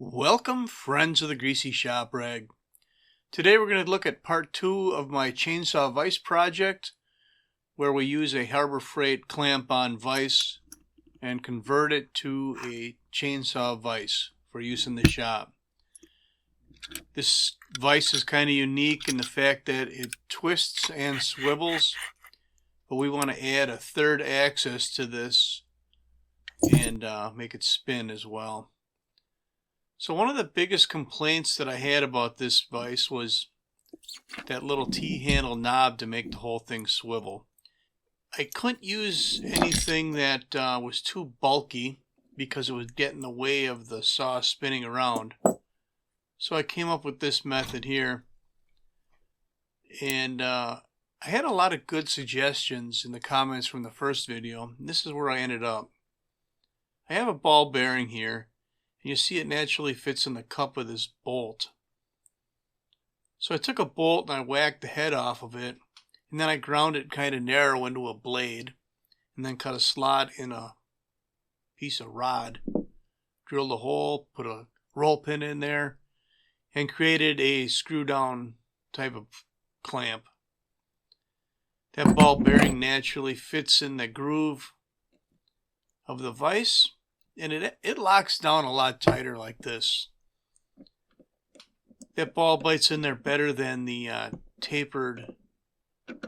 Welcome, friends of the Greasy Shop Rag. Today we're going to look at part 2 of my chainsaw vise project, where we use a Harbor Freight clamp-on vise and convert it to a chainsaw vise for use in the shop. This vise is kind of unique in the fact that it twists and swivels, but we want to add a third axis to this and make it spin as well. So one of the biggest complaints that I had about this vise was that little T-handle knob to make the whole thing swivel. I couldn't use anything that was too bulky because it would get in the way of the saw spinning around. So I came up with this method here. And I had a lot of good suggestions in the comments from the first video. This is where I ended up. I have a ball bearing here. And you see it naturally fits in the cup of this bolt. So I took a bolt and I whacked the head off of it, and then I ground it kind of narrow into a blade, and then cut a slot in a piece of rod, drilled a hole, put a roll pin in there, and created a screw down type of clamp. That ball bearing naturally fits in the groove of the vise, and it locks down a lot tighter like this. That ball bites in there better than the tapered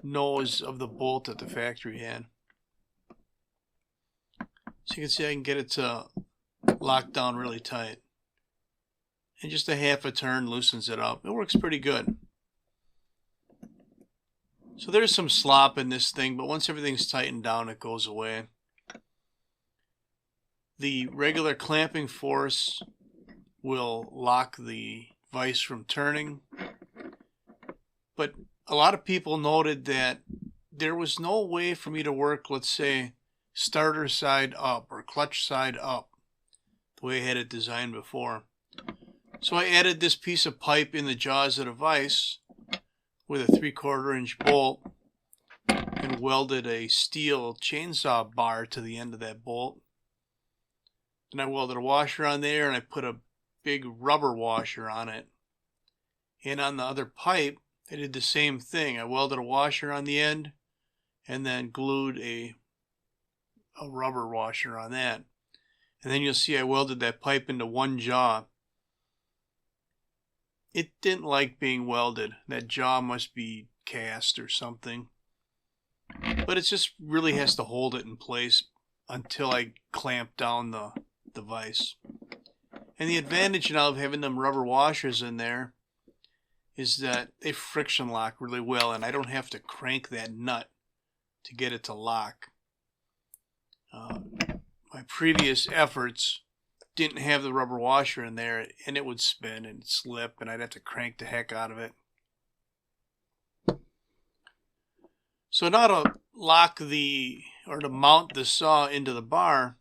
nose of the bolt that the factory had. So you can see I can get it to lock down really tight. And just a half a turn loosens it up. It works pretty good. So there's some slop in this thing, but once everything's tightened down, it goes away. The regular clamping force will lock the vise from turning, but a lot of people noted that there was no way for me to work, let's say, starter side up or clutch side up, the way I had it designed before. So I added this piece of pipe in the jaws of the vise with a 3/4 inch bolt and welded a steel chainsaw bar to the end of that bolt. And I welded a washer on there, and I put a big rubber washer on it. And on the other pipe, I did the same thing. I welded a washer on the end and then glued a rubber washer on that. And then you'll see I welded that pipe into one jaw. It didn't like being welded. That jaw must be cast or something. But it just really has to hold it in place until I clamp down the vise. And the advantage now of having them rubber washers in there is that they friction lock really well, and I don't have to crank that nut to get it to lock. My previous efforts didn't have the rubber washer in there, and it would spin and slip, and I'd have to crank the heck out of it. So now to lock or to mount the saw into the bar,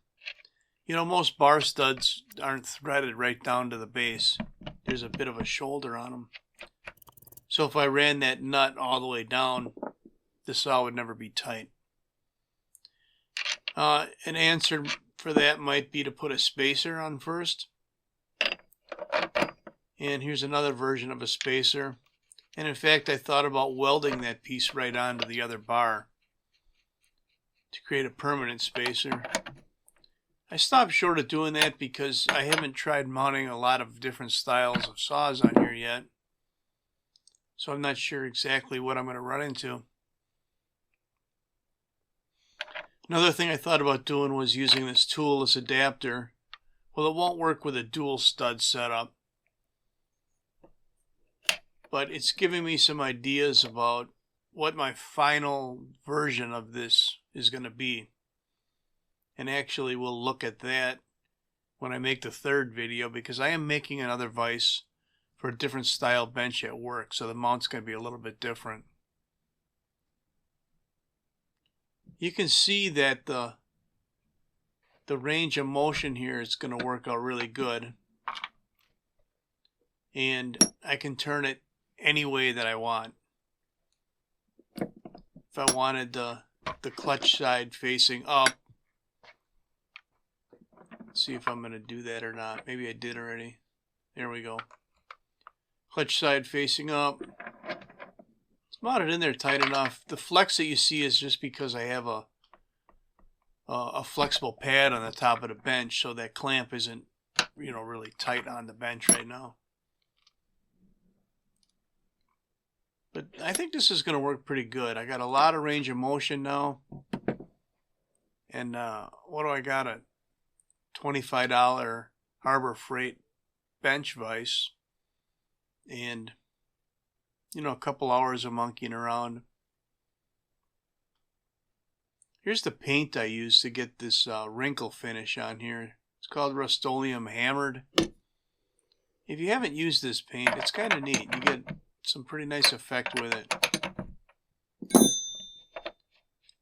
you know, most bar studs aren't threaded right down to the base. There's a bit of a shoulder on them. So if I ran that nut all the way down, the saw would never be tight. An answer for that might be to put a spacer on first. And here's another version of a spacer. And in fact, I thought about welding that piece right onto the other bar to create a permanent spacer. I stopped short of doing that because I haven't tried mounting a lot of different styles of saws on here yet. So I'm not sure exactly what I'm going to run into. Another thing I thought about doing was using this toolless adapter. Well, it won't work with a dual stud setup, but it's giving me some ideas about what my final version of this is going to be. And actually we'll look at that when I make the third video, because I am making another vise for a different style bench at work, so the mount's going to be a little bit different. You can see that the range of motion here is going to work out really good, and I can turn it any way that I want. If I wanted the clutch side facing up, let's see if I'm going to do that or not. Maybe I did already. There we go. Clutch side facing up. It's mounted in there tight enough. The flex that you see is just because I have a flexible pad on the top of the bench, so that clamp isn't, really tight on the bench right now. But I think this is going to work pretty good. I got a lot of range of motion now. And what do I got? A $25 Harbor Freight bench vise. And, a couple hours of monkeying around. Here's the paint I used to get this wrinkle finish on here. It's called Rust-Oleum Hammered. If you haven't used this paint, it's kind of neat. You get some pretty nice effect with it.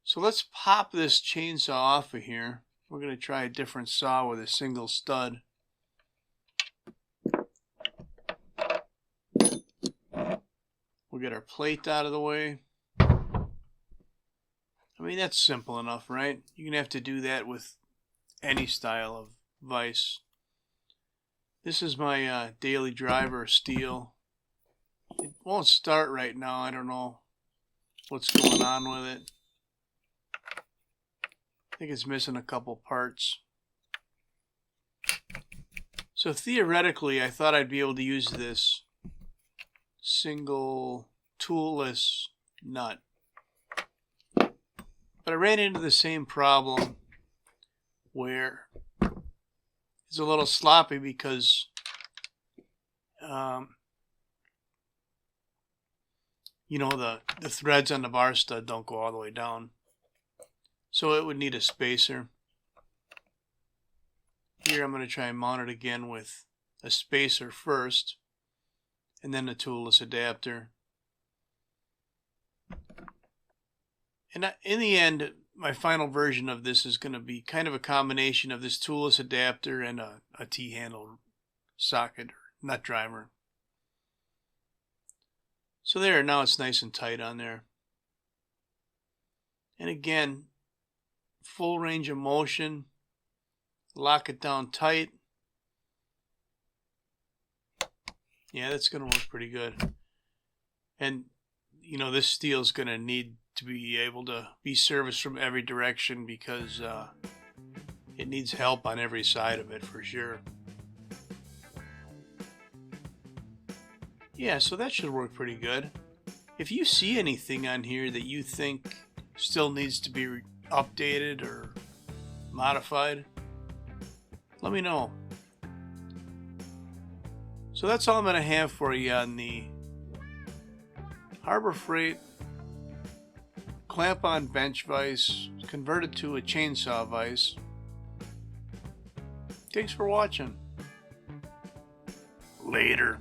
So let's pop this chainsaw off of here. We're going to try a different saw with a single stud. We'll get our plate out of the way. I mean, that's simple enough, right? You're going to have to do that with any style of vise. This is my daily driver steel. It won't start right now. I don't know what's going on with it. I think it's missing a couple parts. So theoretically, I thought I'd be able to use this single toolless nut. But I ran into the same problem where it's a little sloppy because the threads on the bar stud don't go all the way down. So it would need a spacer. Here I'm going to try and mount it again with a spacer first, and then the toolless adapter. And in the end, my final version of this is going to be kind of a combination of this toolless adapter and a T-handle socket or nut driver. So there, now it's nice and tight on there. And again, full range of motion. Lock it down tight. Yeah, that's going to work pretty good. And, this steel is going to need to be able to be serviced from every direction because it needs help on every side of it for sure. Yeah, so that should work pretty good. If you see anything on here that you think still needs to be updated or modified, let me know. So that's all I'm going to have for you on the Harbor Freight clamp-on bench vise converted to a chainsaw vise. Thanks for watching. Later.